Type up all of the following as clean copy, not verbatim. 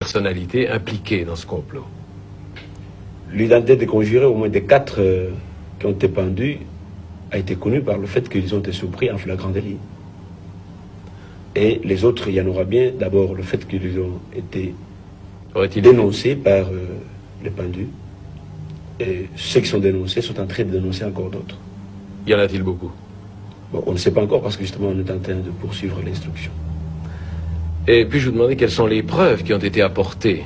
personnalités impliquées dans ce complot? L'identité des conjurés, au moins des 4 qui ont été pendus, a été connue par le fait qu'ils ont été surpris en flagrant délit. Et les autres, il y en aura bien. D'abord, le fait qu'ils ont été dénoncés par les pendus. Et ceux qui sont dénoncés sont en train de dénoncer encore d'autres. Y en a-t-il beaucoup? Bon, on ne sait pas encore parce que justement on est en train de poursuivre l'instruction. Et puis-je vous demander quelles sont les preuves qui ont été apportées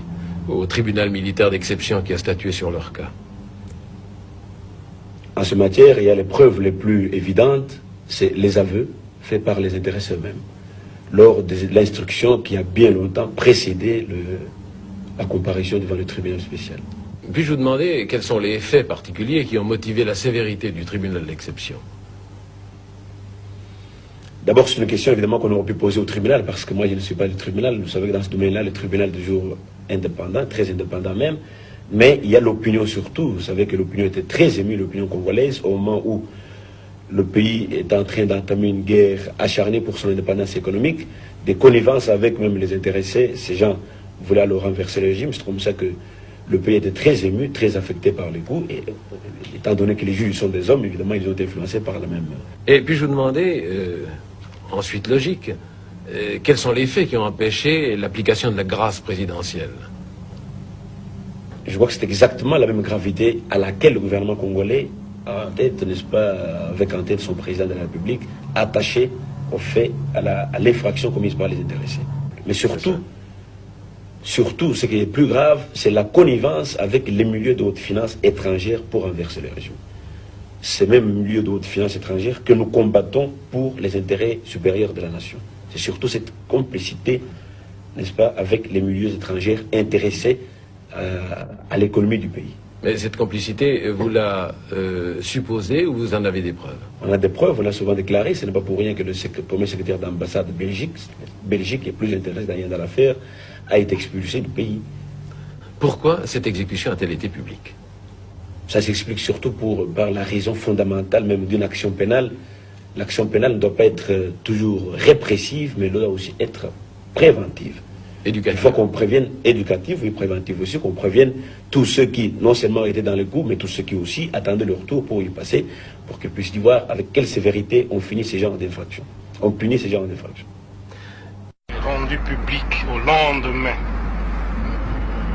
au tribunal militaire d'exception qui a statué sur leur cas? En ce matière, il y a les preuves les plus évidentes, c'est les aveux faits par les intéressés eux-mêmes, lors de l'instruction qui a bien longtemps précédé la comparution devant le tribunal spécial. Puis-je vous demander quels sont les faits particuliers qui ont motivé la sévérité du tribunal d'exception? D'abord, c'est une question évidemment qu'on aurait pu poser au tribunal, parce que moi je ne suis pas du tribunal. Vous savez que dans ce domaine-là, le tribunal est toujours indépendant, très indépendant même. Mais il y a l'opinion surtout. Vous savez que l'opinion était très émue, l'opinion congolaise, au moment où le pays est en train d'entamer une guerre acharnée pour son indépendance économique, des connivences avec même les intéressés. Ces gens voulaient alors renverser le régime. C'est comme ça que le pays était très ému, très affecté par les coups. Et étant donné que les juges sont des hommes, évidemment, ils ont été influencés par la même... Et puis je vous demandais, ensuite logique, quels sont les faits qui ont empêché l'application de la grâce présidentielle? Je vois que c'est exactement la même gravité à laquelle le gouvernement congolais a en tête, n'est-ce pas, avec en tête son président de la République, attaché au fait, à l'infraction commise par les intéressés. Mais surtout, ce qui est plus grave, c'est la connivence avec les milieux de haute finance étrangères pour renverser le régime. Ces mêmes milieux de haute finance étrangère que nous combattons pour les intérêts supérieurs de la nation. C'est surtout cette complicité, n'est-ce pas, avec les milieux étrangers intéressés à l'économie du pays. Mais cette complicité, vous la supposez ou vous en avez des preuves? On a des preuves, on l'a souvent déclaré. Ce n'est pas pour rien que le premier secrétaire d'ambassade de Belgique, qui est plus intéressé dans l'affaire, a été expulsé du pays. Pourquoi cette exécution a-t-elle été publique? Ça s'explique surtout par la raison fondamentale même d'une action pénale. L'action pénale ne doit pas être toujours répressive, mais elle doit aussi être préventive. Éducative. Il faut qu'on prévienne, éducative, oui, préventive aussi, qu'on prévienne tous ceux qui, non seulement étaient dans le coup, mais tous ceux qui aussi attendaient leur tour pour y passer, pour qu'ils puissent y voir avec quelle sévérité on finit ces genres d'infractions. On punit ces genres d'infractions. Rendu public au lendemain